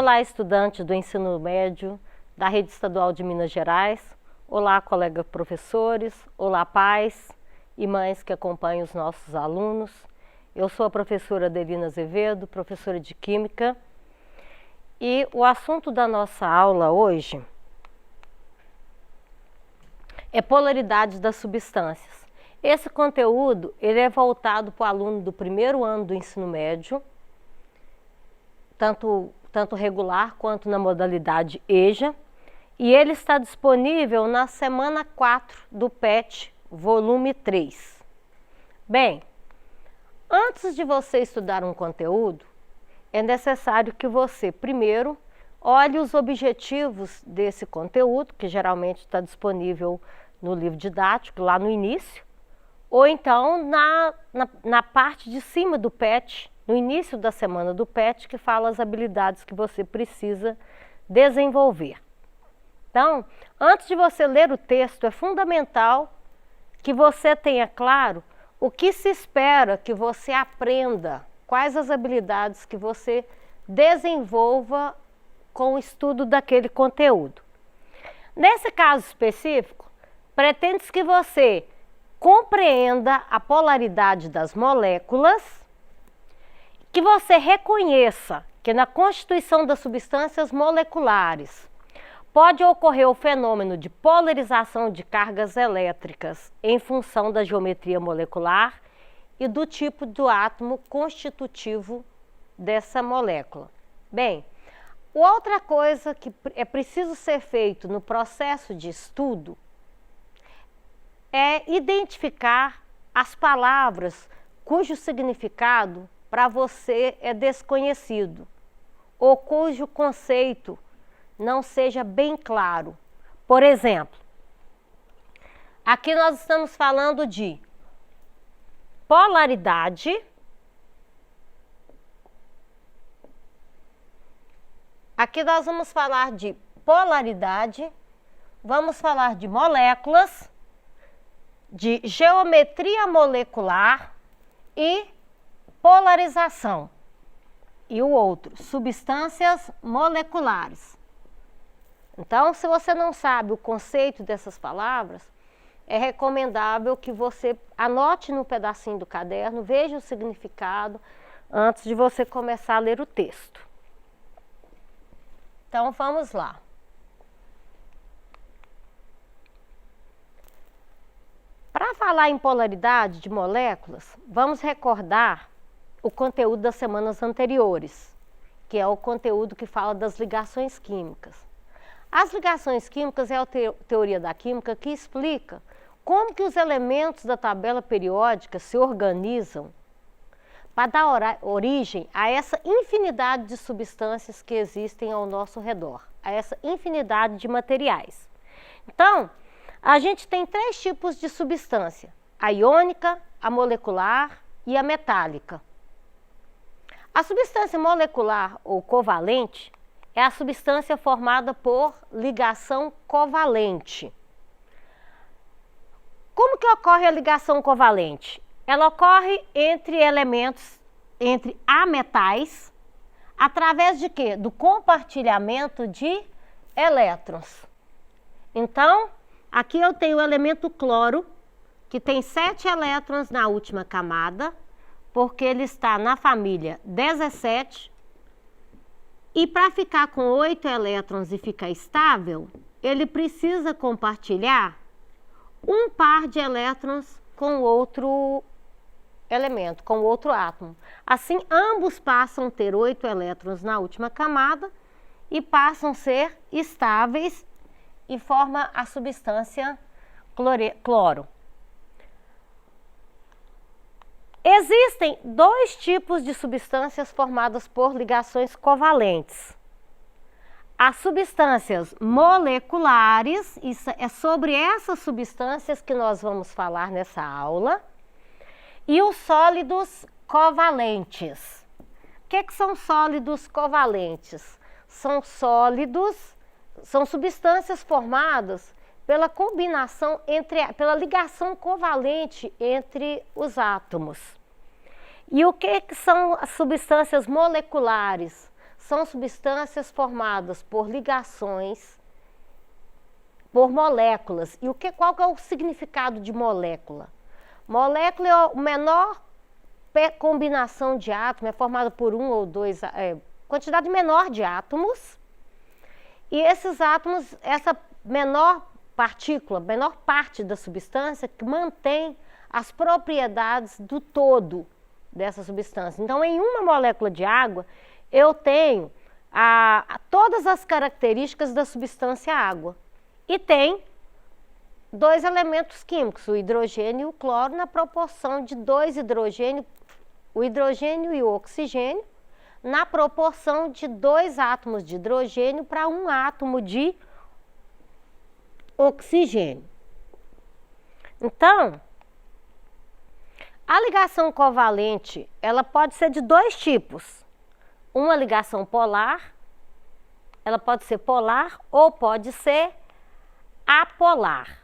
Olá, estudantes do ensino médio da Rede Estadual de Minas Gerais. Olá, colegas professores. Olá, pais e mães que acompanham os nossos alunos. Eu sou a professora Adelina Azevedo, professora de Química. E o assunto da nossa aula hoje é polaridade das substâncias. Esse conteúdo ele é voltado para o aluno do primeiro ano do ensino médio, tanto regular quanto na modalidade EJA, e ele está disponível na semana 4 do PET, volume 3. Bem, antes de você estudar um conteúdo, é necessário que você, primeiro, olhe os objetivos desse conteúdo, que geralmente está disponível no livro didático, lá no início, ou então na parte de cima do PET, no início da semana do PET, que fala as habilidades que você precisa desenvolver. Então, antes de você ler o texto, é fundamental que você tenha claro o que se espera que você aprenda, quais as habilidades que você desenvolva com o estudo daquele conteúdo. Nesse caso específico, pretende-se que você compreenda a polaridade das moléculas, que você reconheça que na constituição das substâncias moleculares pode ocorrer o fenômeno de polarização de cargas elétricas em função da geometria molecular e do tipo do átomo constitutivo dessa molécula. Bem, outra coisa que é preciso ser feito no processo de estudo é identificar as palavras cujo significado para você é desconhecido ou cujo conceito não seja bem claro. Por exemplo, aqui nós estamos falando de polaridade, aqui nós vamos falar de polaridade, vamos falar de moléculas, de geometria molecular e polarização. E o outro, substâncias moleculares. Então, se você não sabe o conceito dessas palavras, é recomendável que você anote no pedacinho do caderno, veja o significado antes de você começar a ler o texto. Então, vamos lá. Para falar em polaridade de moléculas, vamos recordar o conteúdo das semanas anteriores, que é o conteúdo que fala das ligações químicas. As ligações químicas é a teoria da química que explica como que os elementos da tabela periódica se organizam para dar origem a essa infinidade de substâncias que existem ao nosso redor, a essa infinidade de materiais. Então, a gente tem 3 tipos de substância: a iônica, a molecular e a metálica. A substância molecular ou covalente é a substância formada por ligação covalente. Como que ocorre a ligação covalente? Ela ocorre entre elementos, entre ametais, através de quê? Do compartilhamento de elétrons. Então, aqui eu tenho o elemento cloro, que tem 7 elétrons na última camada, porque ele está na família 17, e para ficar com 8 elétrons e ficar estável, ele precisa compartilhar um par de elétrons com outro elemento, com outro átomo. Assim, ambos passam a ter 8 elétrons na última camada e passam a ser estáveis e forma a substância cloro. Existem 2 tipos de substâncias formadas por ligações covalentes. As substâncias moleculares, é sobre essas substâncias que nós vamos falar nessa aula, e os sólidos covalentes. O que são sólidos covalentes? São substâncias formadas pela combinação pela ligação covalente entre os átomos. E o que são as substâncias moleculares? são substâncias formadas por ligações, por moléculas. E qual que é o significado de molécula? Molécula é a menor combinação de átomos, é formada por um ou dois, quantidade menor de átomos. E esses átomos, essa menor partícula, menor parte da substância que mantém as propriedades do todo dessa substância. Então, em uma molécula de água, eu tenho todas as características da substância água. E tem dois elementos químicos, o hidrogênio e o cloro, na proporção de 2 hidrogênios, o hidrogênio e o oxigênio, na proporção de 2 átomos de hidrogênio para 1 átomo de oxigênio. Então, a ligação covalente, ela pode ser de 2 tipos. Uma ligação polar, ela pode ser polar ou pode ser apolar.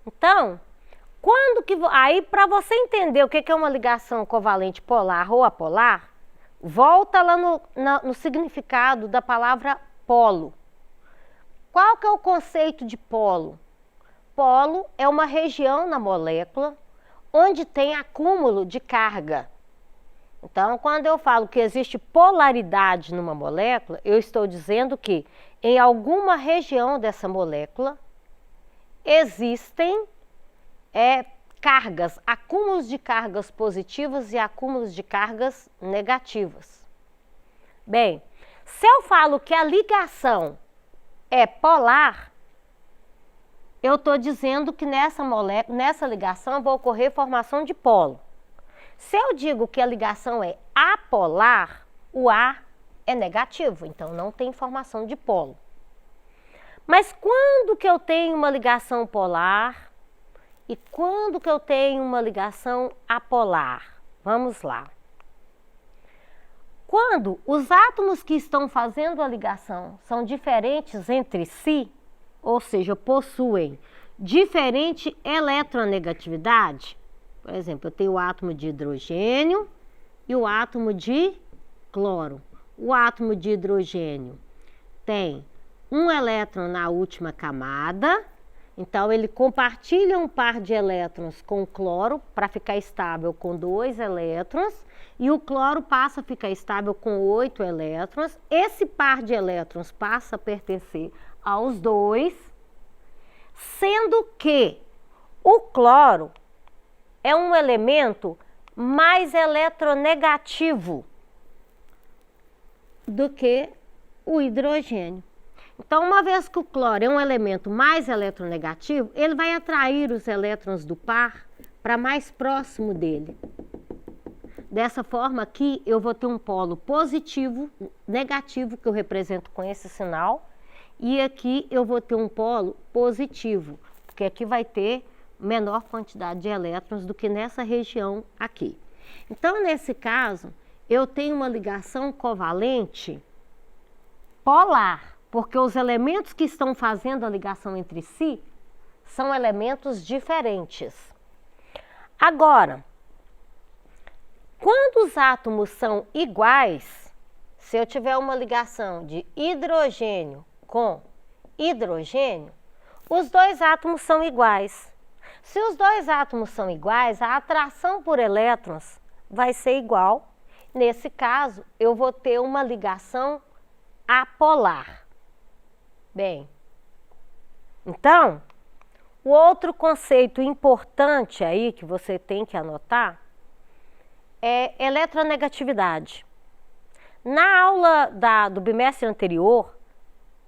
Então, aí para você entender o que é uma ligação covalente polar ou apolar, volta lá no significado da palavra polo. Qual que é o conceito de polo? Polo é uma região na molécula onde tem acúmulo de carga. Então, quando eu falo que existe polaridade numa molécula, eu estou dizendo que em alguma região dessa molécula existem cargas, acúmulos de cargas positivas e acúmulos de cargas negativas. Bem, se eu falo que a ligação é polar, eu estou dizendo que nessa ligação vai ocorrer formação de polo. Se eu digo que a ligação é apolar, o A é negativo, então não tem formação de polo. Mas quando que eu tenho uma ligação polar e quando que eu tenho uma ligação apolar? Vamos lá. Quando os átomos que estão fazendo a ligação são diferentes entre si, ou seja, possuem diferente eletronegatividade, por exemplo, eu tenho o átomo de hidrogênio e o átomo de cloro. O átomo de hidrogênio tem um elétron na última camada, então ele compartilha um par de elétrons com o cloro para ficar estável com 2 elétrons e o cloro passa a ficar estável com 8 elétrons. Esse par de elétrons passa a pertencer aos 2, sendo que o cloro é um elemento mais eletronegativo do que o hidrogênio. Então, uma vez que o cloro é um elemento mais eletronegativo, ele vai atrair os elétrons do par para mais próximo dele. Dessa forma aqui, eu vou ter um polo positivo, negativo, que eu represento com esse sinal, e aqui eu vou ter um polo positivo, porque aqui vai ter menor quantidade de elétrons do que nessa região aqui. Então, nesse caso, eu tenho uma ligação covalente polar, porque os elementos que estão fazendo a ligação entre si são elementos diferentes. Agora, quando os átomos são iguais, se eu tiver uma ligação de hidrogênio com hidrogênio, os 2 átomos são iguais. Se os 2 átomos são iguais, a atração por elétrons vai ser igual. Nesse caso, eu vou ter uma ligação apolar. Bem, então, o outro conceito importante aí que você tem que anotar é eletronegatividade. Na aula do bimestre anterior,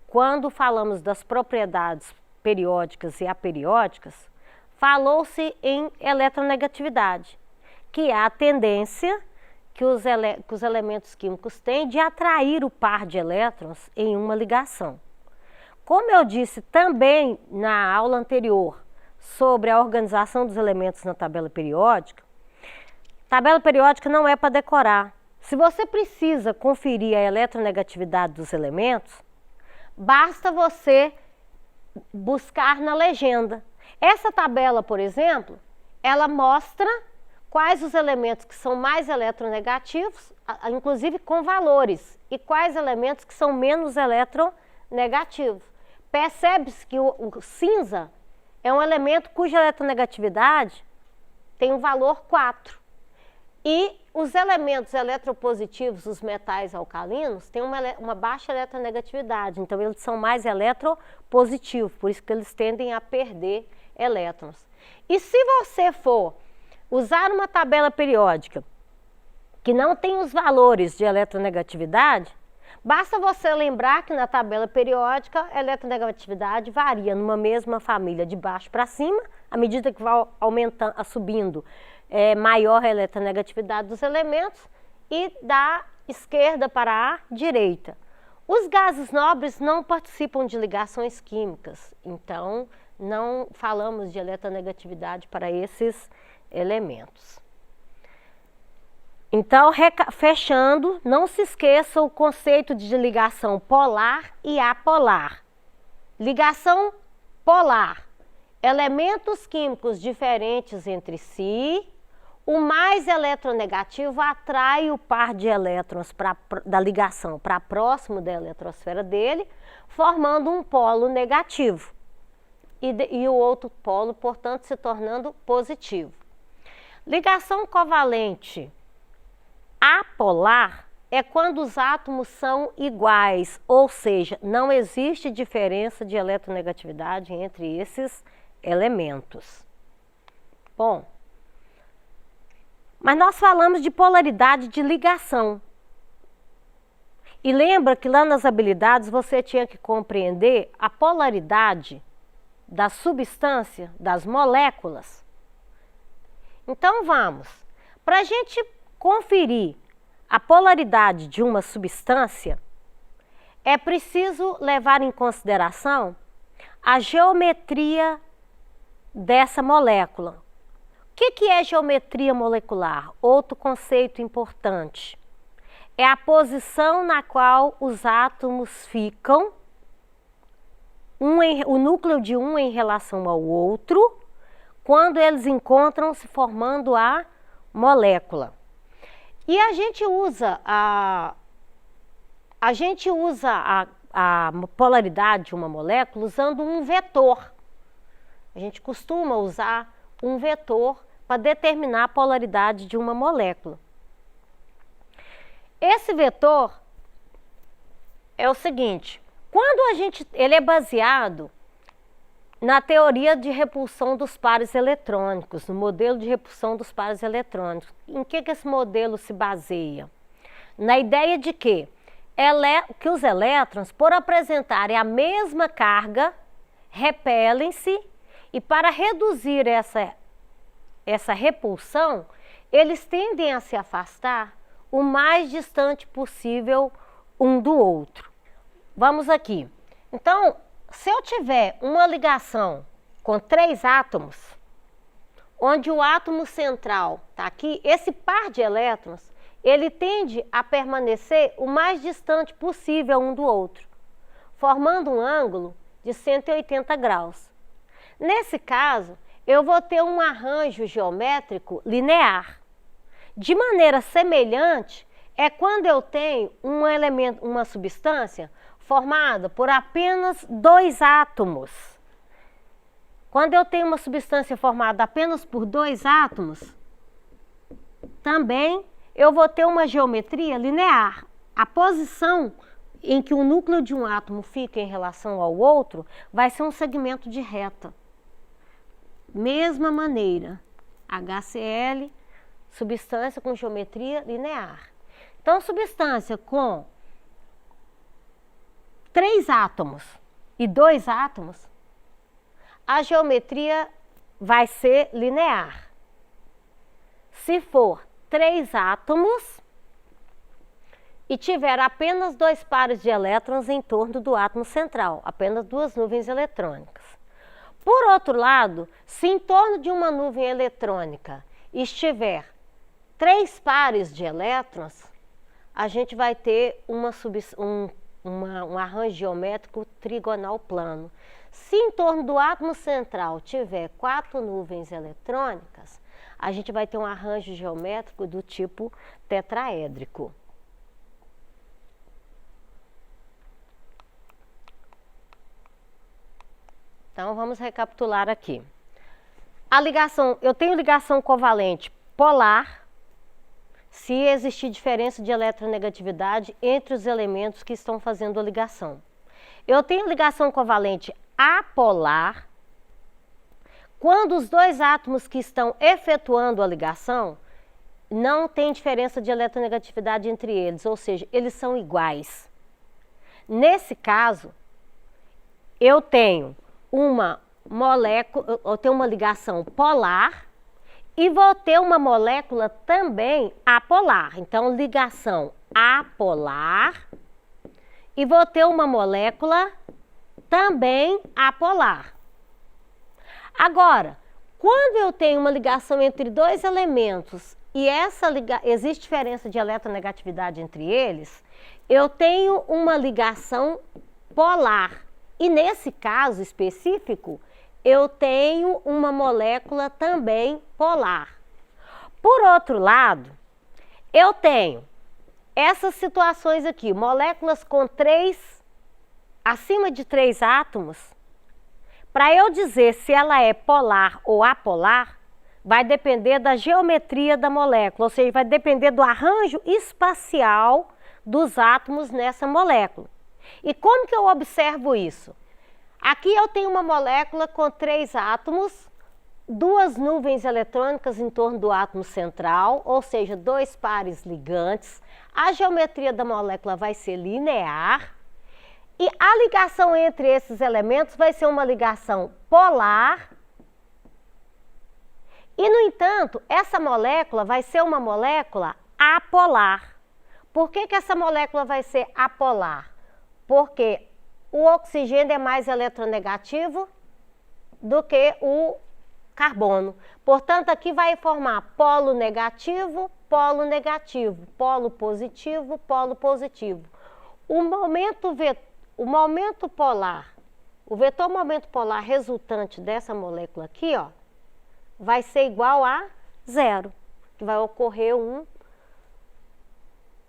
quando falamos das propriedades periódicas e aperiódicas, falou-se em eletronegatividade, que é a tendência que os elementos químicos têm de atrair o par de elétrons em uma ligação. Como eu disse também na aula anterior sobre a organização dos elementos na tabela periódica não é para decorar. Se você precisa conferir a eletronegatividade dos elementos, basta você buscar na legenda. Essa tabela, por exemplo, ela mostra quais os elementos que são mais eletronegativos, inclusive com valores, e quais elementos que são menos eletronegativos. Percebe-se que o cinza é um elemento cuja eletronegatividade tem o valor 4. E os elementos eletropositivos, os metais alcalinos, têm uma baixa eletronegatividade, então eles são mais eletropositivos, por isso que eles tendem a perder elétrons. E se você for usar uma tabela periódica que não tem os valores de eletronegatividade, basta você lembrar que na tabela periódica a eletronegatividade varia numa mesma família de baixo para cima, à medida que vai aumentando, subindo, maior a eletronegatividade dos elementos, e da esquerda para a direita. Os gases nobres não participam de ligações químicas, então não falamos de eletronegatividade para esses elementos. Então, fechando, não se esqueça o conceito de ligação polar e apolar. Ligação polar: elementos químicos diferentes entre si, o mais eletronegativo atrai o par de elétrons da ligação para próximo da eletrosfera dele, formando um polo negativo. E o outro polo, portanto, se tornando positivo. Ligação covalente apolar é quando os átomos são iguais, ou seja, não existe diferença de eletronegatividade entre esses elementos. Bom, mas nós falamos de polaridade de ligação. E lembra que lá nas habilidades você tinha que compreender a polaridade da substância, das moléculas. Então vamos, para a gente conferir a polaridade de uma substância, é preciso levar em consideração a geometria dessa molécula. O que é geometria molecular? Outro conceito importante. É a posição na qual os átomos ficam, o núcleo de um em relação ao outro, quando eles encontram-se formando a molécula. E a gente usa a polaridade de uma molécula usando um vetor. A gente costuma usar um vetor para determinar a polaridade de uma molécula. Esse vetor é o seguinte: ele é baseado na teoria de repulsão dos pares eletrônicos, no modelo de repulsão dos pares eletrônicos. Em que esse modelo se baseia? Na ideia de que os elétrons, por apresentarem a mesma carga, repelem-se, e para reduzir essa repulsão, eles tendem a se afastar o mais distante possível um do outro. Vamos aqui. Então, se eu tiver uma ligação com 3 átomos, onde o átomo central está aqui, esse par de elétrons, ele tende a permanecer o mais distante possível um do outro, formando um ângulo de 180 graus. Nesse caso, eu vou ter um arranjo geométrico linear. De maneira semelhante, é quando eu tenho uma substância formada por apenas 2 átomos. Quando eu tenho uma substância formada apenas por 2 átomos, também eu vou ter uma geometria linear. A posição em que o núcleo de um átomo fica em relação ao outro vai ser um segmento de reta. Mesma maneira, HCl, substância com geometria linear. Então, substância com 3 átomos e 2 átomos, a geometria vai ser linear. Se for 3 átomos e tiver apenas 2 pares de elétrons em torno do átomo central, apenas 2 nuvens eletrônicas. Por outro lado, se em torno de uma nuvem eletrônica estiver 3 pares de elétrons, a gente vai ter um arranjo geométrico trigonal plano. Se em torno do átomo central tiver 4 nuvens eletrônicas, a gente vai ter um arranjo geométrico do tipo tetraédrico. Então, vamos recapitular aqui. A ligação, eu tenho ligação covalente polar, se existir diferença de eletronegatividade entre os elementos que estão fazendo a ligação. Eu tenho ligação covalente apolar, quando os dois átomos que estão efetuando a ligação não tem diferença de eletronegatividade entre eles, ou seja, eles são iguais. Nesse caso, eu tenho uma molécula, eu tenho uma ligação polar e vou ter uma molécula também apolar. Então, ligação apolar e vou ter uma molécula também apolar. Agora, quando eu tenho uma ligação entre dois elementos e existe diferença de eletronegatividade entre eles, eu tenho uma ligação polar. E nesse caso específico, eu tenho uma molécula também polar. Por outro lado, eu tenho essas situações aqui, moléculas com acima de 3 átomos. Para eu dizer se ela é polar ou apolar, vai depender da geometria da molécula, ou seja, vai depender do arranjo espacial dos átomos nessa molécula. E como que eu observo isso? Aqui eu tenho uma molécula com 3 átomos, 2 nuvens eletrônicas em torno do átomo central, ou seja, 2 pares ligantes. A geometria da molécula vai ser linear. E a ligação entre esses elementos vai ser uma ligação polar. E, no entanto, essa molécula vai ser uma molécula apolar. Por que essa molécula vai ser apolar? Porque o oxigênio é mais eletronegativo do que o carbono. Portanto, aqui vai formar polo negativo, polo negativo, polo positivo, polo positivo. O vetor momento polar resultante dessa molécula aqui, ó, vai ser igual a 0, que vai ocorrer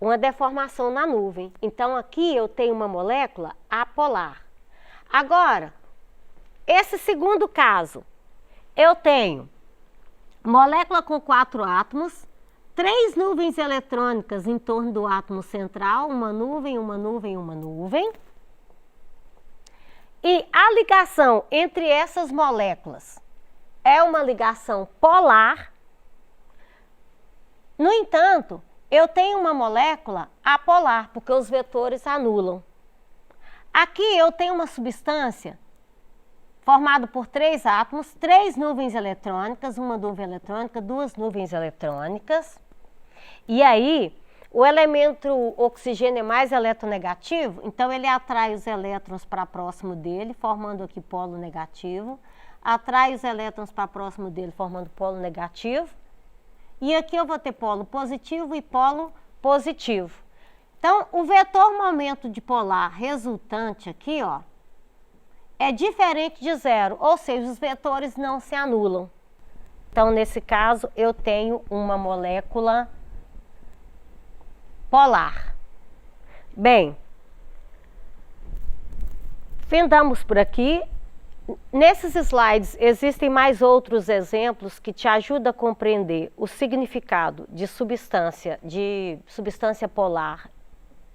uma deformação na nuvem. Então, aqui eu tenho uma molécula apolar. Agora, esse segundo caso, eu tenho molécula com 4 átomos, 3 nuvens eletrônicas em torno do átomo central, uma nuvem, uma nuvem, uma nuvem. E a ligação entre essas moléculas é uma ligação polar. No entanto, eu tenho uma molécula apolar, porque os vetores anulam. Aqui eu tenho uma substância formada por 3 átomos, 3 nuvens eletrônicas, uma nuvem eletrônica, 2 nuvens eletrônicas. E aí, o elemento oxigênio é mais eletronegativo, então ele atrai os elétrons para próximo dele, formando aqui polo negativo. Atrai os elétrons para próximo dele, formando polo negativo. E aqui eu vou ter polo positivo e polo positivo. Então, o vetor momento dipolar resultante aqui, ó, é diferente de 0, ou seja, os vetores não se anulam. Então, nesse caso, eu tenho uma molécula polar. Bem, findamos por aqui. Nesses slides existem mais outros exemplos que te ajudam a compreender o significado de substância polar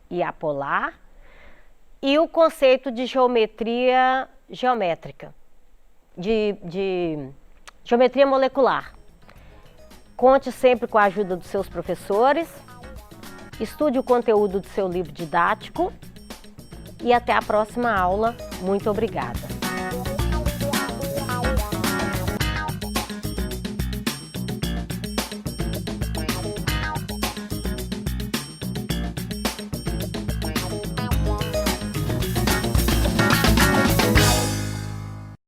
e apolar e o conceito de geometria geométrica, de geometria molecular. Conte sempre com a ajuda dos seus professores, estude o conteúdo do seu livro didático e até a próxima aula. Muito obrigada.